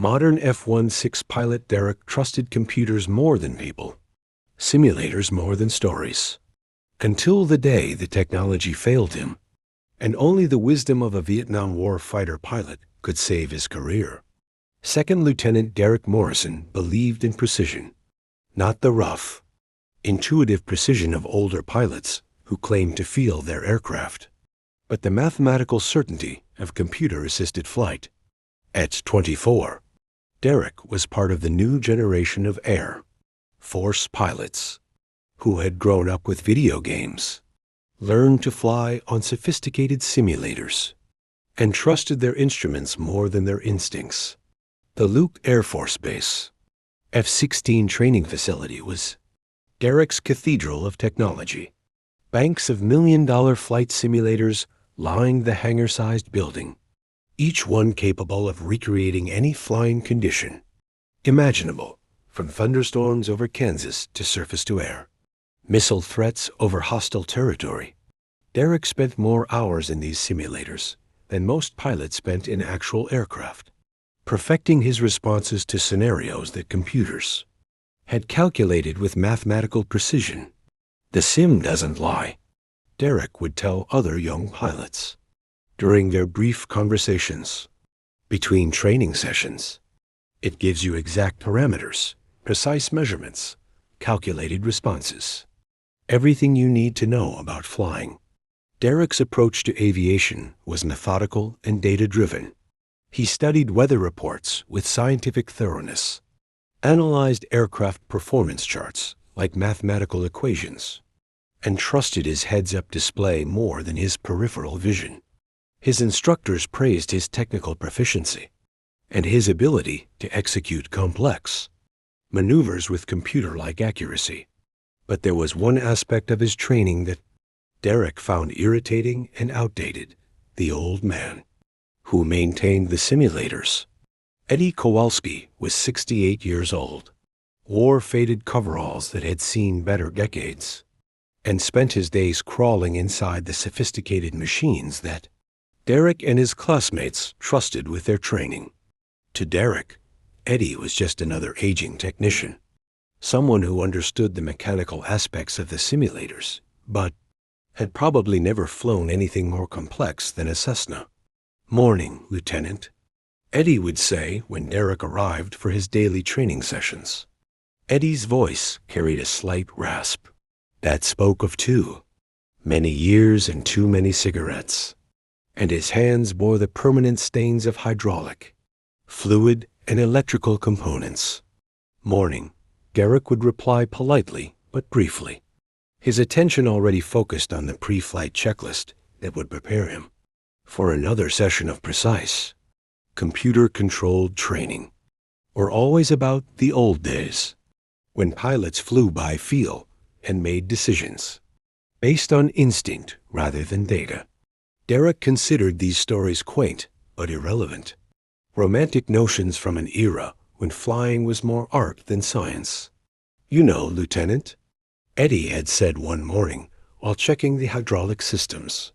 Modern F-16 pilot Derek trusted computers more than people, simulators more than stories, until the day the technology failed him, and only the wisdom of a Vietnam War fighter pilot could save his career. Second Lieutenant Derek Morrison believed in precision, not the rough, intuitive precision of older pilots who claimed to feel their aircraft, but the mathematical certainty of computer-assisted flight. At 24, Derek was part of the new generation of Air Force pilots who had grown up with video games, learned to fly on sophisticated simulators, and trusted their instruments more than their instincts. The Luke Air Force Base F-16 training facility was Derek's cathedral of technology. Banks of million-dollar flight simulators lined the hangar-sized building, each one capable of recreating any flying condition imaginable, from thunderstorms over Kansas to surface to air, missile threats over hostile territory. Derek spent more hours in these simulators than most pilots spent in actual aircraft, perfecting his responses to scenarios that computers had calculated with mathematical precision. The sim doesn't lie, Derek would tell other young pilots during their brief conversations between training sessions. It gives you exact parameters, precise measurements, calculated responses, everything you need to know about flying. Derek's approach to aviation was methodical and data-driven. He studied weather reports with scientific thoroughness, analyzed aircraft performance charts like mathematical equations, and trusted his heads-up display more than his peripheral vision. His instructors praised his technical proficiency and his ability to execute complex maneuvers with computer-like accuracy. But there was one aspect of his training that Derek found irritating and outdated: the old man who maintained the simulators. Eddie Kowalski was 68 years old, wore faded coveralls that had seen better decades, and spent his days crawling inside the sophisticated machines that Derek and his classmates trusted with their training. To Derek, Eddie was just another aging technician, someone who understood the mechanical aspects of the simulators, but had probably never flown anything more complex than a Cessna. "Morning, Lieutenant," Eddie would say when Derek arrived for his daily training sessions. Eddie's voice carried a slight rasp that spoke of too many years and too many cigarettes, and his hands bore the permanent stains of hydraulic, fluid, and electrical components. "Morning," Derek would reply politely but briefly, his attention already focused on the pre-flight checklist that would prepare him for another session of precise, computer-controlled training. Or always about the old days, when pilots flew by feel and made decisions based on instinct rather than data. Derek considered these stories quaint but irrelevant, romantic notions from an era when flying was more art than science. "You know, Lieutenant," Eddie had said one morning while checking the hydraulic systems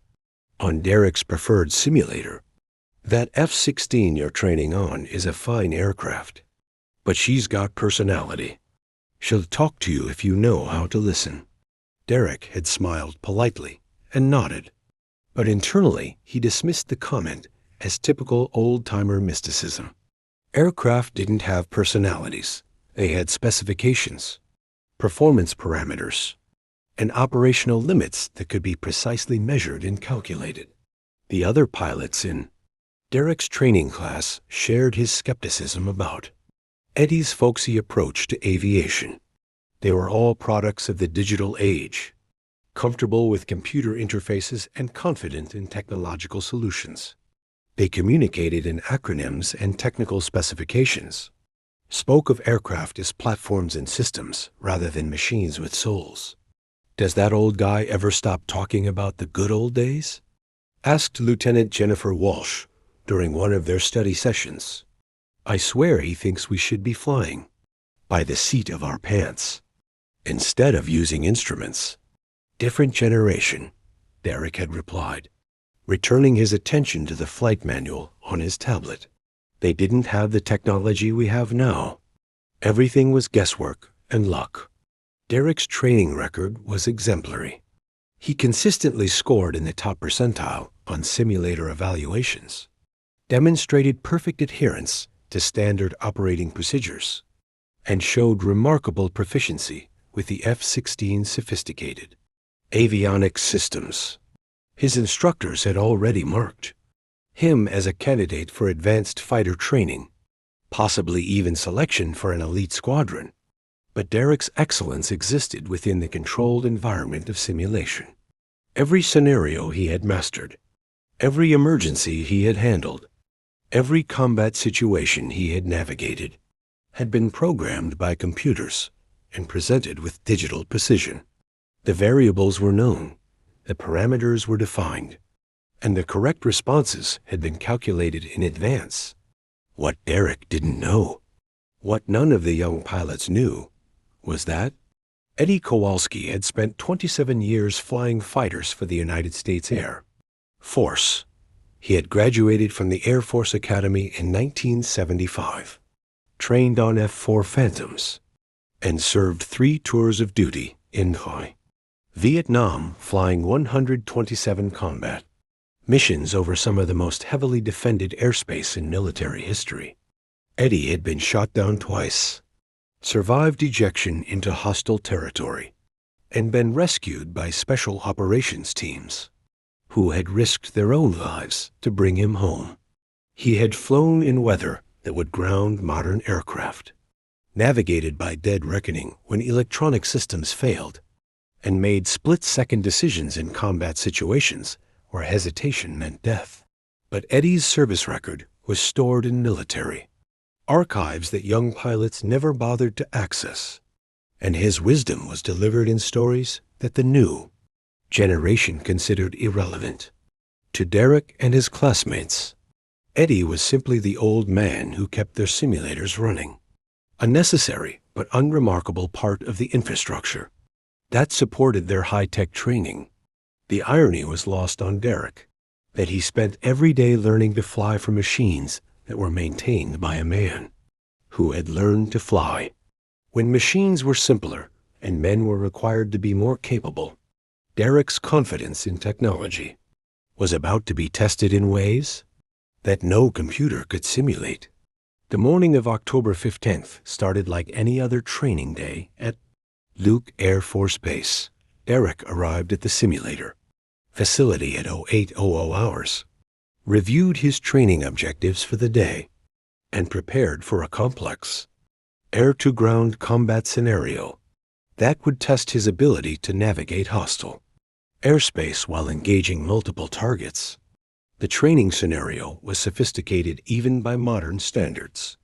on Derek's preferred simulator, "that F-16 you're training on is a fine aircraft, but she's got personality. She'll talk to you if you know how to listen." Derek had smiled politely and nodded, but internally he dismissed the comment as typical old-timer mysticism. Aircraft didn't have personalities. They had specifications, performance parameters, and operational limits that could be precisely measured and calculated. The other pilots in Derek's training class shared his skepticism about Eddie's folksy approach to aviation. They were all products of the digital age, comfortable with computer interfaces and confident in technological solutions. They communicated in acronyms and technical specifications, spoke of aircraft as platforms and systems rather than machines with souls. "Does that old guy ever stop talking about the good old days?" asked Lieutenant Jennifer Walsh during one of their study sessions. "I swear he thinks we should be flying by the seat of our pants instead of using instruments." "Different generation," Derek had replied, returning his attention to the flight manual on his tablet. They didn't have the technology we have now. Everything was guesswork and luck. Derek's training record was exemplary. He consistently scored in the top percentile on simulator evaluations, demonstrated perfect adherence to standard operating procedures, and showed remarkable proficiency with the F-16 sophisticated avionics systems. His instructors had already marked him as a candidate for advanced fighter training, possibly even selection for an elite squadron. But Derek's excellence existed within the controlled environment of simulation. Every scenario he had mastered, every emergency he had handled, every combat situation he had navigated, had been programmed by computers and presented with digital precision. The variables were known, the parameters were defined, and the correct responses had been calculated in advance. What Derek didn't know, what none of the young pilots knew, was that Eddie Kowalski had spent 27 years flying fighters for the United States Air Force. He had graduated from the Air Force Academy in 1975, trained on F-4 Phantoms, and served 3 tours of duty in Vietnam, flying 127 combat missions over some of the most heavily defended airspace in military history. Eddie had been shot down twice, survived ejection into hostile territory, and been rescued by special operations teams who had risked their own lives to bring him home. He had flown in weather that would ground modern aircraft, navigated by dead reckoning when electronic systems failed, and made split-second decisions in combat situations where hesitation meant death. But Eddie's service record was stored in military archives that young pilots never bothered to access, and his wisdom was delivered in stories that the new generation considered irrelevant. To Derek and his classmates, Eddie was simply the old man who kept their simulators running, a necessary but unremarkable part of the infrastructure that supported their high-tech training. The irony was lost on Derek that he spent every day learning to fly for machines that were maintained by a man who had learned to fly. When machines were simpler and men were required to be more capable, Derek's confidence in technology was about to be tested in ways that no computer could simulate. The morning of October 15th started like any other training day at Luke Air Force Base. Derek arrived at the simulator facility at 0800 hours, reviewed his training objectives for the day, and prepared for a complex air-to-ground combat scenario that would test his ability to navigate hostile airspace while engaging multiple targets. The training scenario was sophisticated even by modern standards.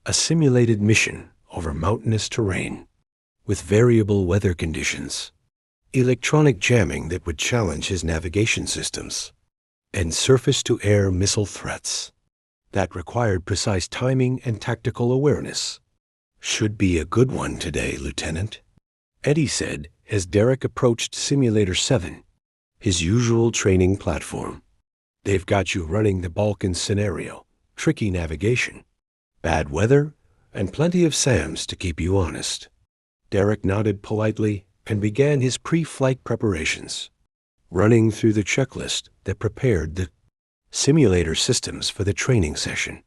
A simulated mission over mountainous terrain with variable weather conditions, electronic jamming that would challenge his navigation systems, and surface-to-air missile threats that required precise timing and tactical awareness. "Should be a good one today, Lieutenant," Eddie said as Derek approached Simulator 7, his usual training platform. "They've got you running the Balkans scenario, tricky navigation, bad weather, and plenty of SAMs to keep you honest." Derek nodded politely and began his pre-flight preparations, running through the checklist that prepared the simulator systems for the training session.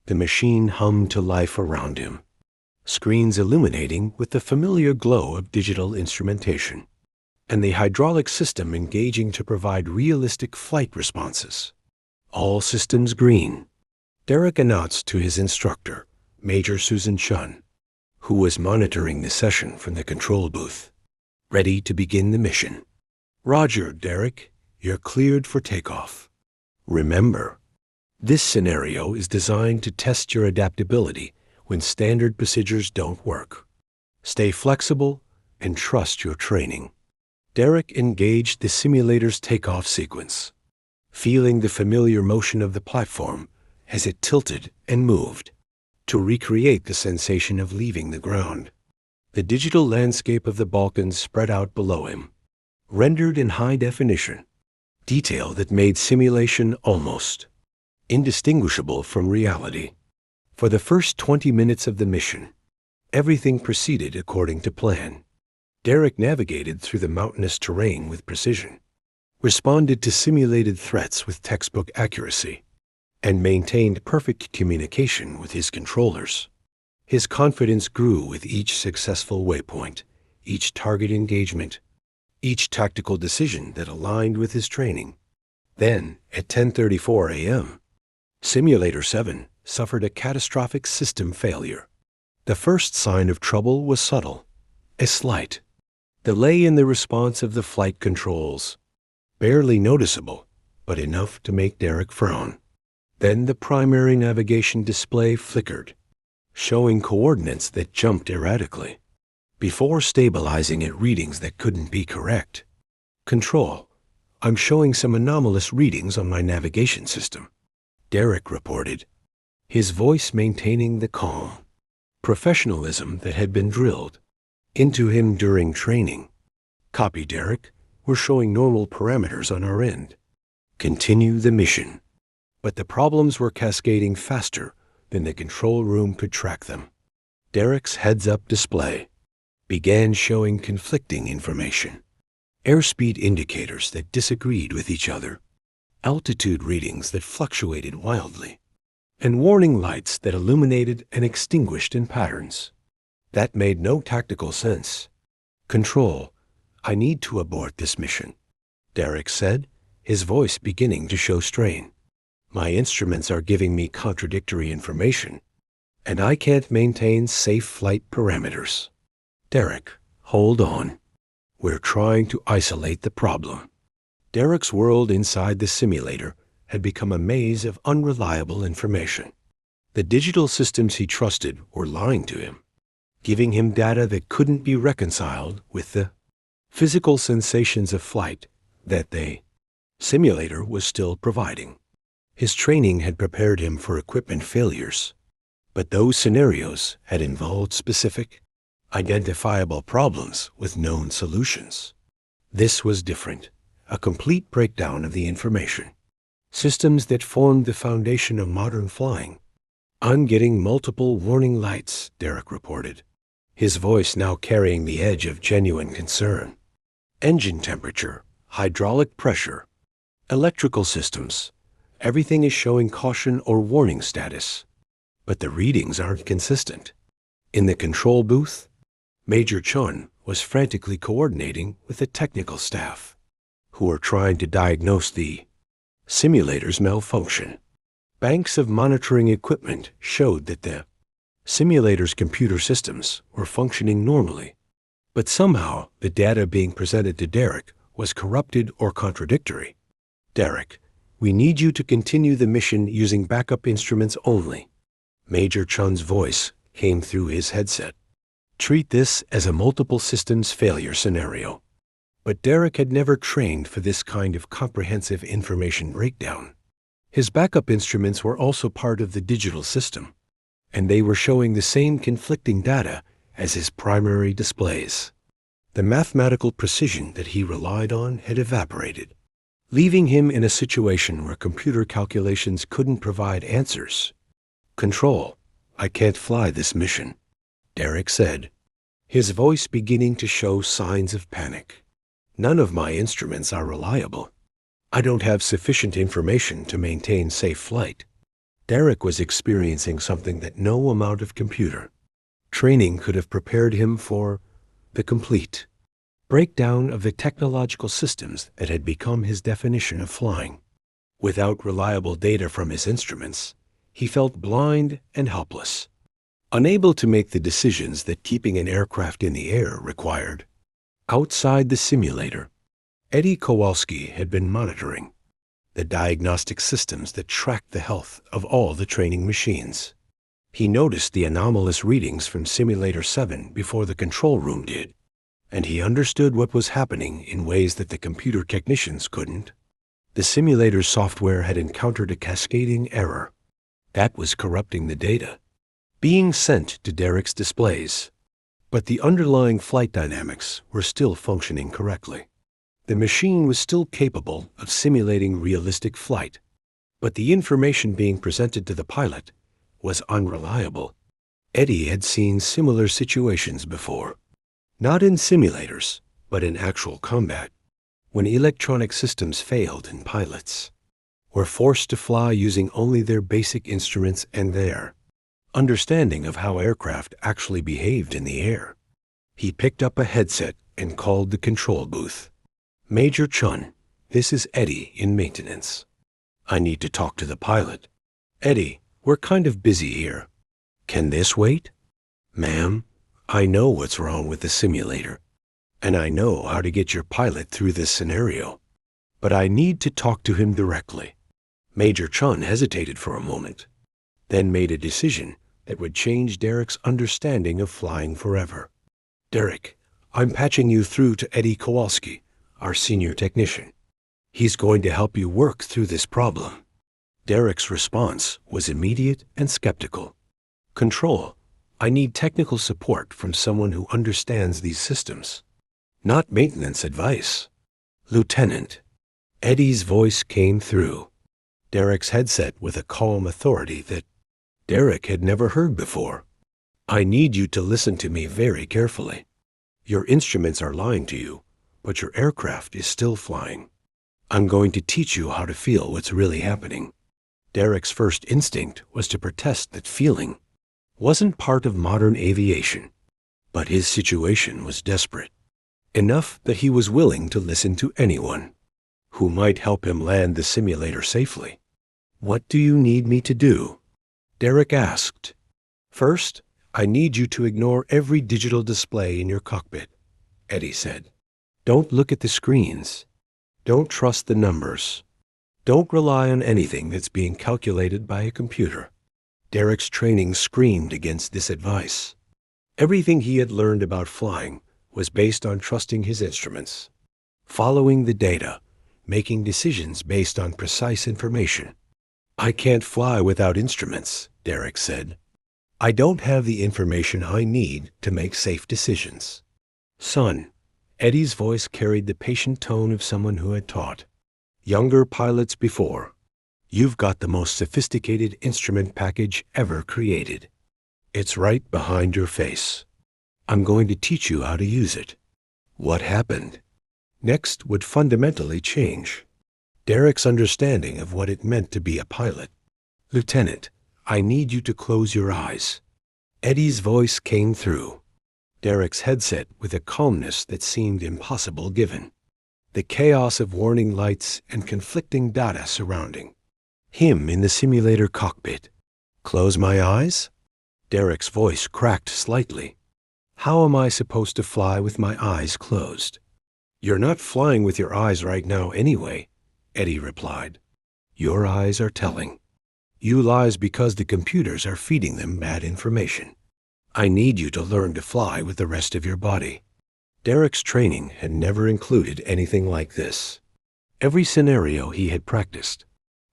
The machine hummed to life around him, screens illuminating with the familiar glow of digital instrumentation, and the hydraulic system engaging to provide realistic flight responses. "All systems green," Derek announced to his instructor, Major Susan Chun, who was monitoring the session from the control booth. "Ready to begin the mission." "Roger, Derek. You're cleared for takeoff." Remember, this scenario is designed to test your adaptability when standard procedures don't work. Stay flexible and trust your training. Derek engaged the simulator's takeoff sequence, feeling the familiar motion of the platform as it tilted and moved to recreate the sensation of leaving the ground. The digital landscape of the Balkans spread out below him, rendered in high definition, detail that made simulation almost indistinguishable from reality. For the first 20 minutes of the mission, everything proceeded according to plan. Derek navigated through the mountainous terrain with precision, responded to simulated threats with textbook accuracy, and maintained perfect communication with his controllers. His confidence grew with each successful waypoint, each target engagement, each tactical decision that aligned with his training. Then, at 10:34 a.m., Simulator 7 suffered a catastrophic system failure. The first sign of trouble was subtle, a slight delay in the response of the flight controls, barely noticeable, but enough to make Derek frown. Then the primary navigation display flickered, showing coordinates that jumped erratically, before stabilizing at readings that couldn't be correct. "Control, I'm showing some anomalous readings on my navigation system," Derek reported, his voice maintaining the calm professionalism that had been drilled into him during training. "Copy, Derek. We're showing normal parameters on our end. Continue the mission." But the problems were cascading faster than the control room could track them. Derek's heads-up display began showing conflicting information. Airspeed indicators that disagreed with each other, altitude readings that fluctuated wildly, and warning lights that illuminated and extinguished in patterns. That made no tactical sense. "Control, I need to abort this mission," Derek said, his voice beginning to show strain. "My instruments are giving me contradictory information, and I can't maintain safe flight parameters." "Derek, hold on. We're trying to isolate the problem." Derek's world inside the simulator had become a maze of unreliable information. The digital systems he trusted were lying to him, giving him data that couldn't be reconciled with the physical sensations of flight that the simulator was still providing. His training had prepared him for equipment failures, but those scenarios had involved specific, identifiable problems with known solutions. This was different, a complete breakdown of the information. Systems that formed the foundation of modern flying. "I'm getting multiple warning lights," Derek reported, his voice now carrying the edge of genuine concern. "Engine temperature, hydraulic pressure, electrical systems. Everything is showing caution or warning status, but the readings aren't consistent." In the control booth, Major Chun was frantically coordinating with the technical staff, who were trying to diagnose the simulator's malfunction. Banks of monitoring equipment showed that the simulator's computer systems were functioning normally, but somehow the data being presented to Derek was corrupted or contradictory. "Derek, we need you to continue the mission using backup instruments only." Major Chun's voice came through his headset. "Treat this as a multiple systems failure scenario." But Derek had never trained for this kind of comprehensive information breakdown. His backup instruments were also part of the digital system, and they were showing the same conflicting data as his primary displays. The mathematical precision that he relied on had evaporated, leaving him in a situation where computer calculations couldn't provide answers. "Control, I can't fly this mission," Derek said, his voice beginning to show signs of panic. "None of my instruments are reliable. I don't have sufficient information to maintain safe flight." Derek was experiencing something that no amount of computer training could have prepared him for: the complete breakdown of the technological systems that had become his definition of flying. Without reliable data from his instruments, he felt blind and helpless, unable to make the decisions that keeping an aircraft in the air required. Outside the simulator, Eddie Kowalski had been monitoring the diagnostic systems that tracked the health of all the training machines. He noticed the anomalous readings from Simulator 7 before the control room did, and he understood what was happening in ways that the computer technicians couldn't. The simulator's software had encountered a cascading error that was corrupting the data being sent to Derek's displays. But the underlying flight dynamics were still functioning correctly. The machine was still capable of simulating realistic flight, but the information being presented to the pilot was unreliable. Eddie had seen similar situations before. Not in simulators, but in actual combat, when electronic systems failed and pilots were forced to fly using only their basic instruments and their understanding of how aircraft actually behaved in the air. He picked up a headset and called the control booth. "Major Chun, this is Eddie in maintenance. I need to talk to the pilot." "Eddie, we're kind of busy here. Can this wait?" "Ma'am, I know what's wrong with the simulator, and I know how to get your pilot through this scenario, but I need to talk to him directly." Major Chun hesitated for a moment, then made a decision that would change Derek's understanding of flying forever. "Derek, I'm patching you through to Eddie Kowalski, our senior technician. He's going to help you work through this problem." Derek's response was immediate and skeptical. "Control, I need technical support from someone who understands these systems, not maintenance advice." "Lieutenant." Eddie's voice came through Derek's headset with a calm authority that Derek had never heard before. "I need you to listen to me very carefully. Your instruments are lying to you, but your aircraft is still flying. I'm going to teach you how to feel what's really happening." Derek's first instinct was to protest that feeling wasn't part of modern aviation, but his situation was desperate, enough that he was willing to listen to anyone who might help him land the simulator safely. "What do you need me to do?" Derek asked. "First, I need you to ignore every digital display in your cockpit," Eddie said. "Don't look at the screens. Don't trust the numbers. Don't rely on anything that's being calculated by a computer." Derek's training screamed against this advice. Everything he had learned about flying was based on trusting his instruments, following the data, making decisions based on precise information. "I can't fly without instruments," Derek said. "I don't have the information I need to make safe decisions." "Son," Eddie's voice carried the patient tone of someone who had taught younger pilots before, "you've got the most sophisticated instrument package ever created. It's right behind your face. I'm going to teach you how to use it." What happened next would fundamentally change Derek's understanding of what it meant to be a pilot. "Lieutenant, I need you to close your eyes." Eddie's voice came through Derek's headset with a calmness that seemed impossible given the chaos of warning lights and conflicting data surrounding him in the simulator cockpit. "Close my eyes?" Derek's voice cracked slightly. "How am I supposed to fly with my eyes closed?" "You're not flying with your eyes right now anyway," Eddie replied. "Your eyes are telling you lies because the computers are feeding them bad information. I need you to learn to fly with the rest of your body." Derek's training had never included anything like this. Every scenario he had practiced,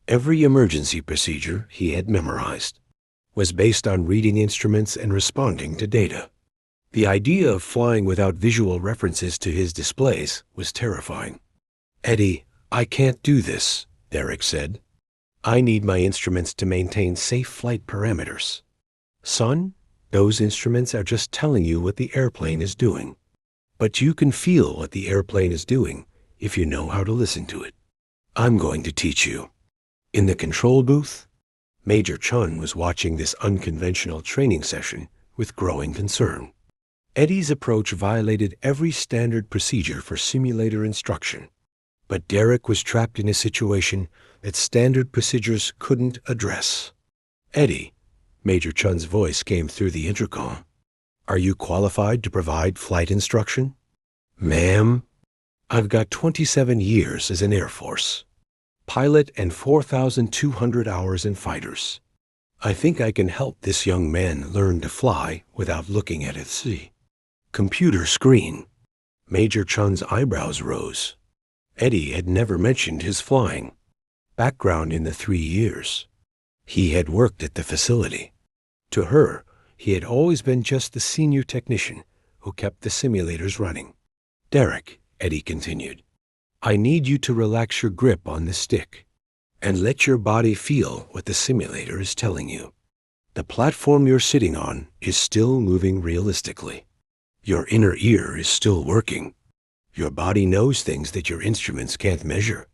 every emergency procedure he had memorized, was based on reading instruments and responding to data. The idea of flying without visual references to his displays was terrifying. "Eddie, I can't do this," Derek said. "I need my instruments to maintain safe flight parameters." "Son, those instruments are just telling you what the airplane is doing. But you can feel what the airplane is doing if you know how to listen to it. I'm going to teach you." In the control booth, Major Chun was watching this unconventional training session with growing concern. Eddie's approach violated every standard procedure for simulator instruction, but Derek was trapped in a situation that standard procedures couldn't address. "Eddie," Major Chun's voice came through the intercom, "are you qualified to provide flight instruction?" "Ma'am, I've got 27 years as an Air Force pilot and 4,200 hours in fighters. I think I can help this young man learn to fly without looking at it. See." Computer screen. Major Chun's eyebrows rose. Eddie had never mentioned his flying background in the 3 years he had worked at the facility. To her, he had always been just the senior technician who kept the simulators running. "Derek," Eddie continued, "I need you to relax your grip on the stick and let your body feel what the simulator is telling you. The platform you're sitting on is still moving realistically. Your inner ear is still working. Your body knows things that your instruments can't measure.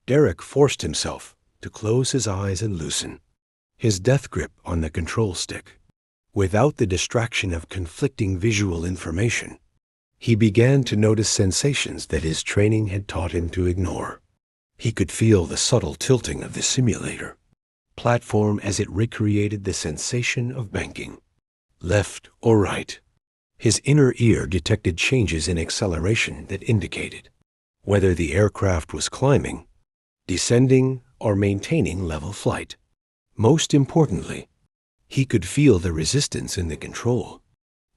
Derek forced himself to close his eyes and loosen, his death grip on the control stick. Without the distraction of conflicting visual information, he began to notice sensations that his training had taught him to ignore. He could feel the subtle tilting of the simulator platform as it recreated the sensation of banking, left or right. His inner ear detected changes in acceleration that indicated whether the aircraft was climbing, descending, or maintaining level flight. Most importantly, he could feel the resistance in the control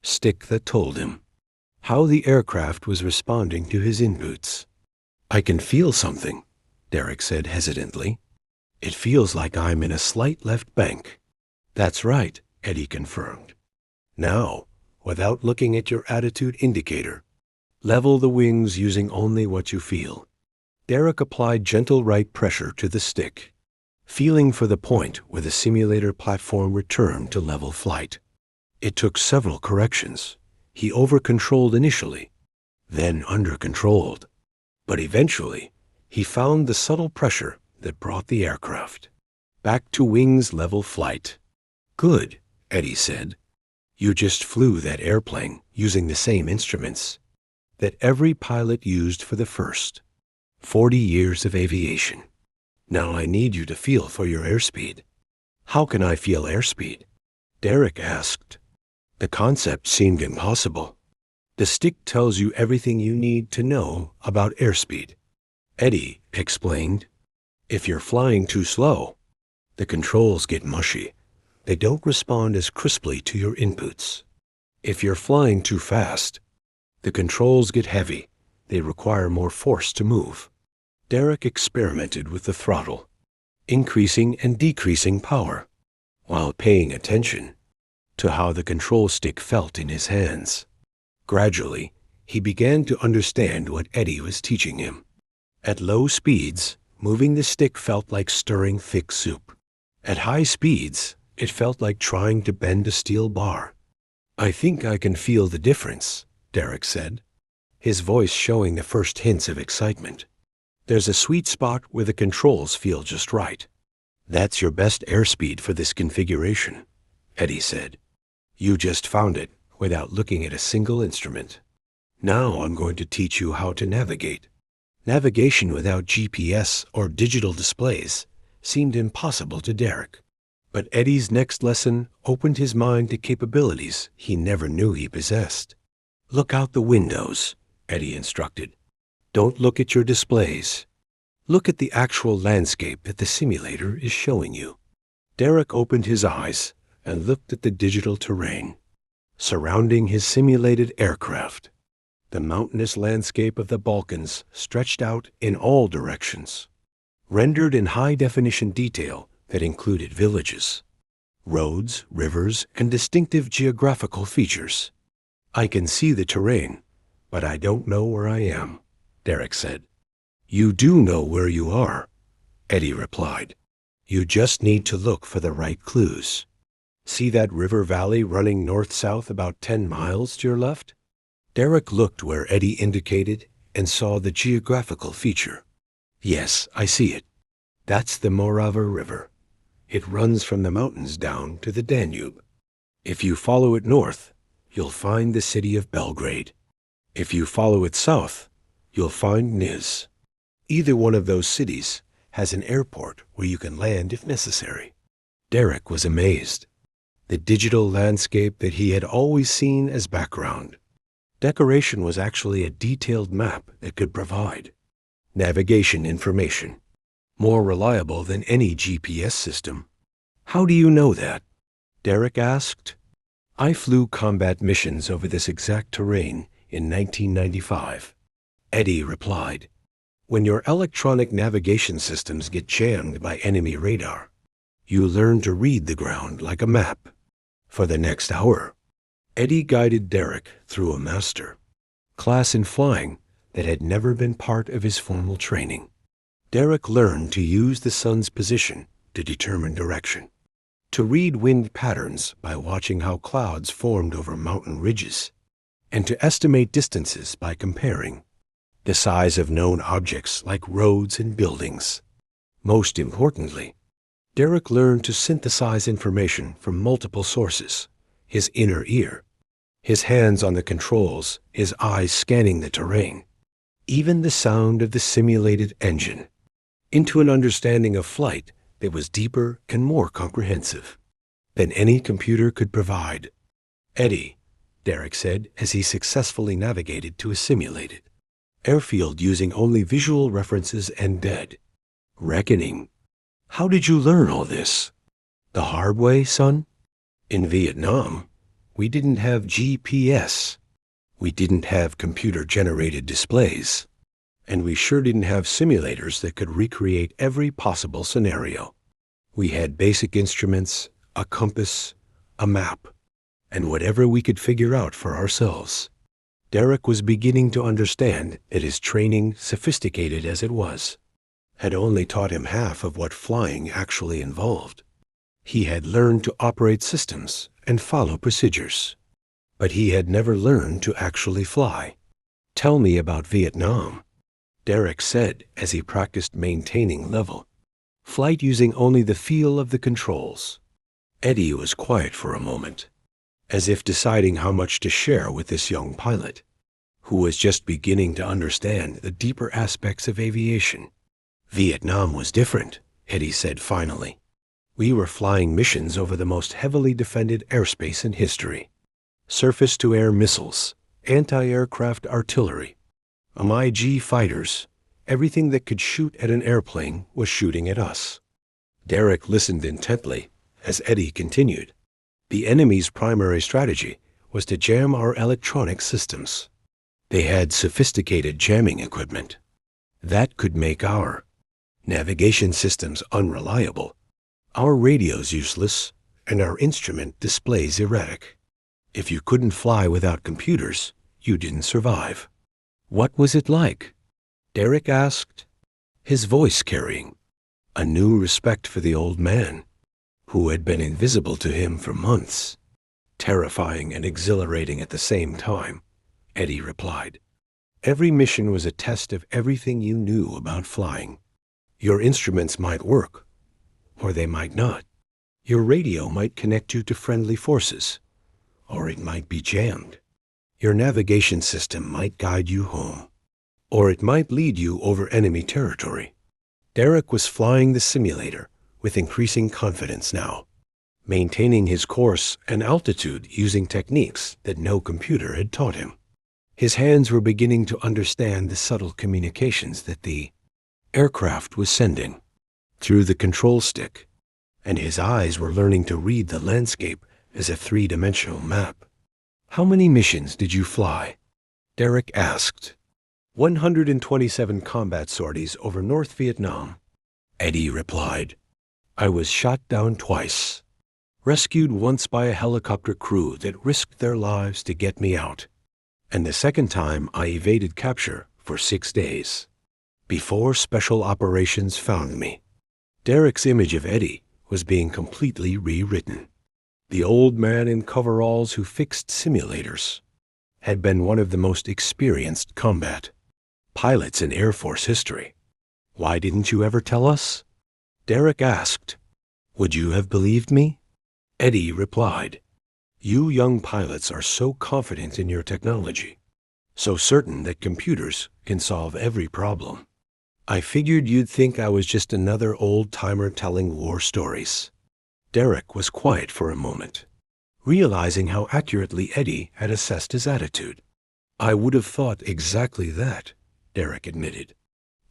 stick that told him how the aircraft was responding to his inputs. "I can feel something," Derek said hesitantly. "It feels like I'm in a slight left bank." "That's right," Eddie confirmed. "Now, without looking at your attitude indicator, level the wings using only what you feel." Derek applied gentle right pressure to the stick, feeling for the point where the simulator platform returned to level flight. It took several corrections. He over-controlled initially, then under-controlled. But eventually, he found the subtle pressure that brought the aircraft back to wings level flight. "Good," Eddie said. "You just flew that airplane using the same instruments that every pilot used for the first 40 years of aviation. Now I need you to feel for your airspeed." "How can I feel airspeed?" Derek asked. The concept seemed impossible. "The stick tells you everything you need to know about airspeed," Eddie explained. "If you're flying too slow, the controls get mushy. They don't respond as crisply to your inputs. If you're flying too fast, the controls get heavy. They require more force to move." Derek experimented with the throttle, increasing and decreasing power, while paying attention to how the control stick felt in his hands. Gradually, he began to understand what Eddie was teaching him. At low speeds, moving the stick felt like stirring thick soup. At high speeds, it felt like trying to bend a steel bar. "I think I can feel the difference," Derek said, his voice showing the first hints of excitement. "There's a sweet spot where the controls feel just right." "That's your best airspeed for this configuration," Eddie said. "You just found it without looking at a single instrument. Now I'm going to teach you how to navigate." Navigation without GPS or digital displays seemed impossible to Derek. But Eddie's next lesson opened his mind to capabilities he never knew he possessed. "Look out the windows," Eddie instructed. "Don't look at your displays. Look at the actual landscape that the simulator is showing you." Derek opened his eyes and looked at the digital terrain surrounding his simulated aircraft. The mountainous landscape of the Balkans stretched out in all directions, rendered in high-definition detail that included villages, roads, rivers, and distinctive geographical features. "I can see the terrain, but I don't know where I am," Derek said. "You do know where you are," Eddie replied. "You just need to look for the right clues. See that river valley running north-south about 10 miles to your left?" Derek looked where Eddie indicated and saw the geographical feature. "Yes, I see it. That's the Morava River. It runs from the mountains down to the Danube. If you follow it north, you'll find the city of Belgrade. If you follow it south, you'll find Niš. Either one of those cities has an airport where you can land if necessary." Derek was amazed. The digital landscape that he had always seen as background decoration was actually a detailed map that could provide navigation information, more reliable than any GPS system. "How do you know that?" Derek asked. "I flew combat missions over this exact terrain in 1995, Eddie replied. "When your electronic navigation systems get jammed by enemy radar, you learn to read the ground like a map." For the next hour, Eddie guided Derek through a master class in flying that had never been part of his formal training. Derek learned to use the sun's position to determine direction, to read wind patterns by watching how clouds formed over mountain ridges, and to estimate distances by comparing the size of known objects like roads and buildings. Most importantly, Derek learned to synthesize information from multiple sources: his inner ear, his hands on the controls, his eyes scanning the terrain, even the sound of the simulated engine, into an understanding of flight that was deeper and more comprehensive than any computer could provide. "Eddie," Derek said as he successfully navigated to a simulated airfield using only visual references and dead reckoning. "How did you learn all this?" "The hard way, son. In Vietnam, we didn't have GPS. We didn't have computer-generated displays. And we sure didn't have simulators that could recreate every possible scenario. We had basic instruments, a compass, a map, and whatever we could figure out for ourselves." Derek was beginning to understand that his training, sophisticated as it was, had only taught him half of what flying actually involved. He had learned to operate systems and follow procedures, but he had never learned to actually fly. "Tell me about Vietnam," Derek said as he practiced maintaining level flight using only the feel of the controls. Eddie was quiet for a moment, as if deciding how much to share with this young pilot, who was just beginning to understand the deeper aspects of aviation. "Vietnam was different," Eddie said finally. "We were flying missions over the most heavily defended airspace in history. Surface-to-air missiles, anti-aircraft artillery, MiG fighters. Everything that could shoot at an airplane was shooting at us." Derek listened intently as Eddie continued. "The enemy's primary strategy was to jam our electronic systems. They had sophisticated jamming equipment that could make our navigation systems unreliable, our radios useless, and our instrument displays erratic. If you couldn't fly without computers, you didn't survive." "What was it like?" Derek asked, his voice carrying a new respect for the old man, who had been invisible to him for months. "Terrifying and exhilarating at the same time," Eddie replied. "Every mission was a test of everything you knew about flying. Your instruments might work, or they might not. Your radio might connect you to friendly forces, or it might be jammed. Your navigation system might guide you home, or it might lead you over enemy territory." Derek was flying the simulator with increasing confidence now, maintaining his course and altitude using techniques that no computer had taught him. His hands were beginning to understand the subtle communications that the aircraft was sending through the control stick, and his eyes were learning to read the landscape as a three-dimensional map. "How many missions did you fly?" Derek asked. 127 combat sorties over North Vietnam," Eddie replied. "I was shot down twice, rescued once by a helicopter crew that risked their lives to get me out, and the second time I evaded capture for 6 days, before special operations found me." Derek's image of Eddie was being completely rewritten. The old man in coveralls who fixed simulators had been one of the most experienced combat pilots in Air Force history. "Why didn't you ever tell us?" Derek asked. "Would you have believed me?" Eddie replied, "You young pilots are so confident in your technology, so certain that computers can solve every problem. I figured you'd think I was just another old-timer telling war stories." Derek was quiet for a moment, realizing how accurately Eddie had assessed his attitude. "I would have thought exactly that," Derek admitted.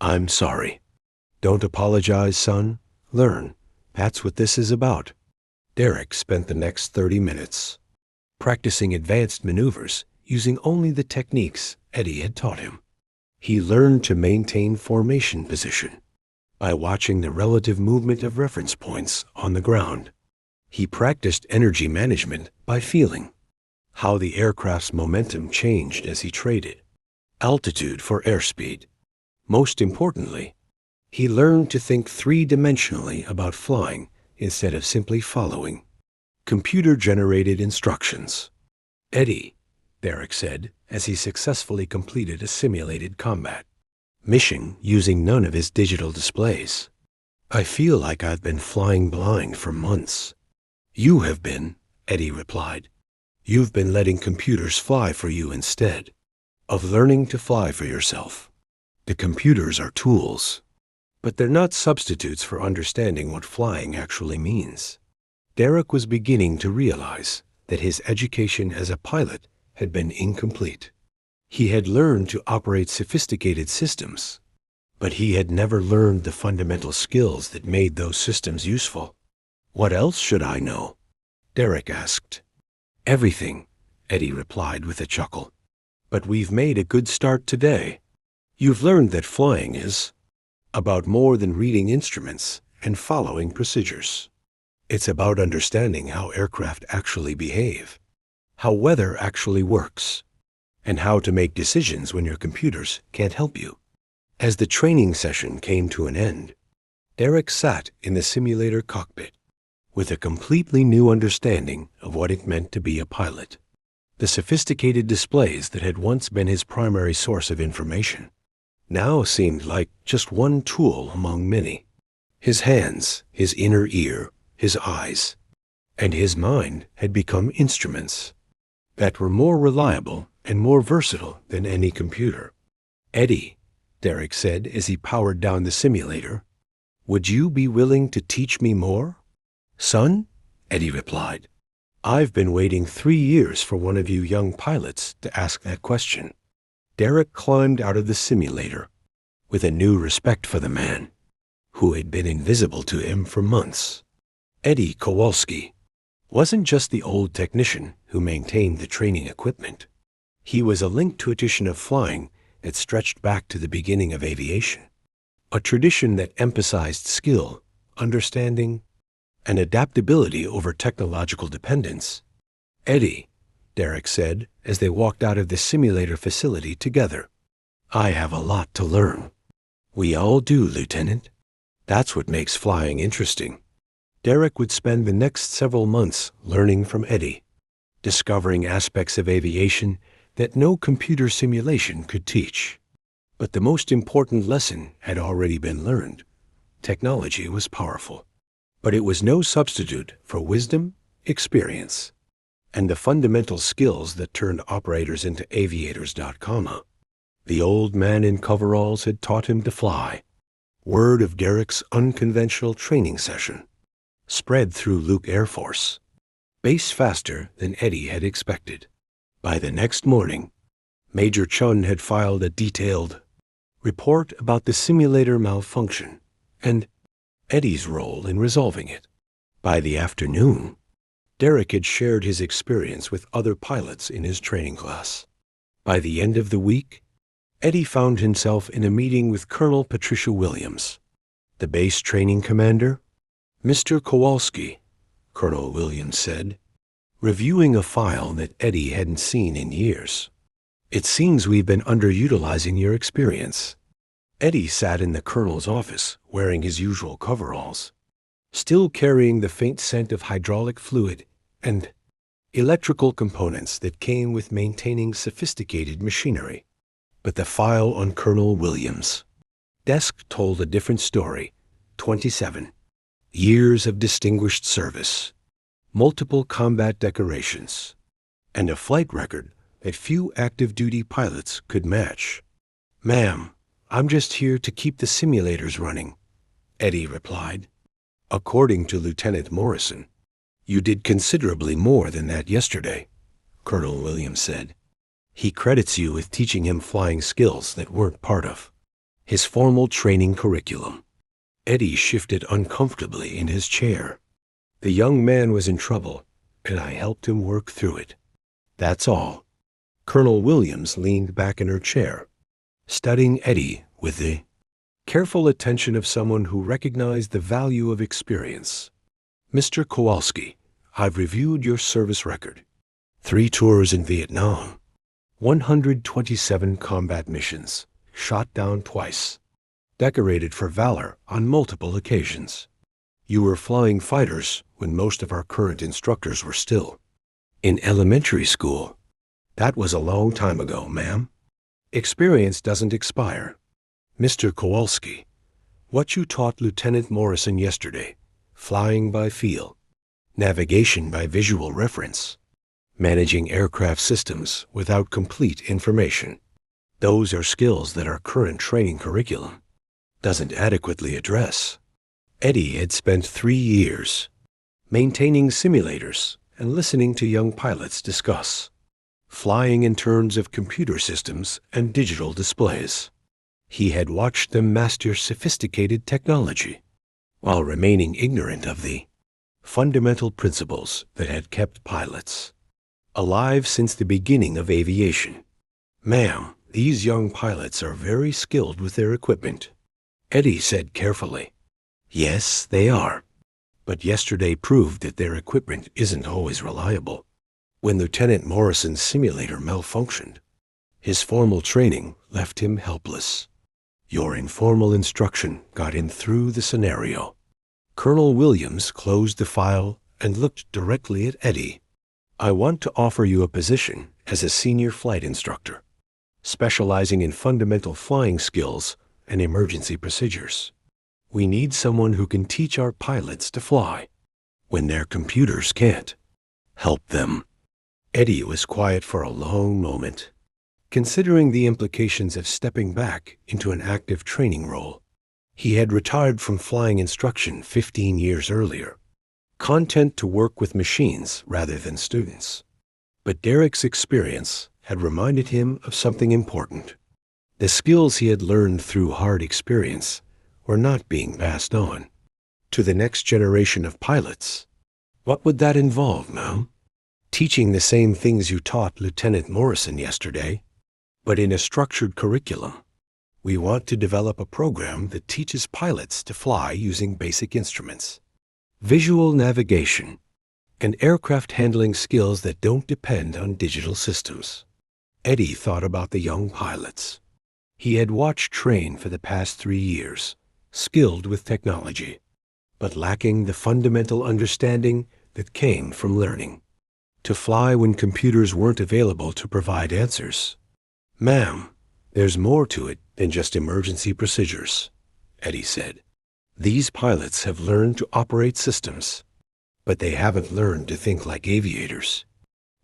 "I'm sorry." "Don't apologize, son. Learn. That's what this is about." Derek spent the next 30 minutes practicing advanced maneuvers using only the techniques Eddie had taught him. He learned to maintain formation position by watching the relative movement of reference points on the ground. He practiced energy management by feeling how the aircraft's momentum changed as he traded altitude for airspeed. Most importantly, he learned to think three-dimensionally about flying instead of simply following computer-generated instructions. "Eddie," Derek said as he successfully completed a simulated combat mission using none of his digital displays. "I feel like I've been flying blind for months." "You have been," Eddie replied. "You've been letting computers fly for you instead of learning to fly for yourself. The computers are tools, but they're not substitutes for understanding what flying actually means." Derek was beginning to realize that his education as a pilot had been incomplete. He had learned to operate sophisticated systems, but he had never learned the fundamental skills that made those systems useful. "What else should I know?" Derek asked. "Everything," Eddie replied with a chuckle. "But we've made a good start today. You've learned that flying is about more than reading instruments and following procedures. It's about understanding how aircraft actually behave, how weather actually works, and how to make decisions when your computers can't help you." As the training session came to an end, Derek sat in the simulator cockpit with a completely new understanding of what it meant to be a pilot. The sophisticated displays that had once been his primary source of information now seemed like just one tool among many. His hands, his inner ear, his eyes, and his mind had become instruments that were more reliable and more versatile than any computer. "Eddie," Derek said as he powered down the simulator, "would you be willing to teach me more?" "Son," Eddie replied, "I've been waiting 3 years for one of you young pilots to ask that question." Derek climbed out of the simulator with a new respect for the man who had been invisible to him for months. Eddie Kowalski wasn't just the old technician who maintained the training equipment. He was a link to a tradition of flying that stretched back to the beginning of aviation, a tradition that emphasized skill, understanding, and adaptability over technological dependence. "Eddie," Derek said as they walked out of the simulator facility together, "I have a lot to learn." "We all do, Lieutenant. That's what makes flying interesting." Derek would spend the next several months learning from Eddie, discovering aspects of aviation that no computer simulation could teach. But the most important lesson had already been learned. Technology was powerful, but it was no substitute for wisdom, experience, and the fundamental skills that turned operators into aviators. The old man in coveralls had taught him to fly. Word of Derek's unconventional training session spread through Luke Air Force Base faster than Eddie had expected. By the next morning, Major Chun had filed a detailed report about the simulator malfunction and Eddie's role in resolving it. By the afternoon, Derek had shared his experience with other pilots in his training class. By the end of the week, Eddie found himself in a meeting with Colonel Patricia Williams, the base training commander. "Mr. Kowalski," Colonel Williams said, reviewing a file that Eddie hadn't seen in years, "it seems we've been underutilizing your experience." Eddie sat in the colonel's office wearing his usual coveralls, still carrying the faint scent of hydraulic fluid and electrical components that came with maintaining sophisticated machinery. But the file on Colonel Williams' desk told a different story. 27 years of distinguished service, multiple combat decorations, and a flight record that few active-duty pilots could match. "Ma'am, I'm just here to keep the simulators running," Eddie replied. "According to Lieutenant Morrison, you did considerably more than that yesterday," Colonel Williams said. "He credits you with teaching him flying skills that weren't part of his formal training curriculum." Eddie shifted uncomfortably in his chair. "The young man was in trouble, and I helped him work through it. That's all." Colonel Williams leaned back in her chair, studying Eddie with the careful attention of someone who recognized the value of experience. "Mr. Kowalski, I've reviewed your service record. 3 tours in Vietnam, 127 combat missions, shot down twice, decorated for valor on multiple occasions. You were flying fighters when most of our current instructors were still in elementary school. That was a long time ago, ma'am. Experience doesn't expire. Mr. Kowalski, what you taught Lieutenant Morrison yesterday, flying by feel, navigation by visual reference, managing aircraft systems without complete information, those are skills that our current training curriculum doesn't adequately address. Eddie had spent 3 years maintaining simulators and listening to young pilots discuss flying in terms of computer systems and digital displays. He had watched them master sophisticated technology while remaining ignorant of the fundamental principles that had kept pilots alive since the beginning of aviation. Ma'am, these young pilots are very skilled with their equipment, Eddie said carefully. Yes, they are. But yesterday proved that their equipment isn't always reliable. When Lieutenant Morrison's simulator malfunctioned, his formal training left him helpless. Your informal instruction got him through the scenario. Colonel Williams closed the file and looked directly at Eddie. I want to offer you a position as a senior flight instructor, specializing in fundamental flying skills and emergency procedures. We need someone who can teach our pilots to fly when their computers can't help them. Eddie was quiet for a long moment, considering the implications of stepping back into an active training role. He had retired from flying instruction 15 years earlier, content to work with machines rather than students. But Derek's experience had reminded him of something important. The skills he had learned through hard experience were not being passed on to the next generation of pilots. What would that involve, ma'am? Teaching the same things you taught Lieutenant Morrison yesterday, but in a structured curriculum. We want to develop a program that teaches pilots to fly using basic instruments, visual navigation, and aircraft handling skills that don't depend on digital systems. Eddie thought about the young pilots he had watched train for the past 3 years, skilled with technology, but lacking the fundamental understanding that came from learning to fly when computers weren't available to provide answers. Ma'am, there's more to it than just emergency procedures, Eddie said. These pilots have learned to operate systems, but they haven't learned to think like aviators.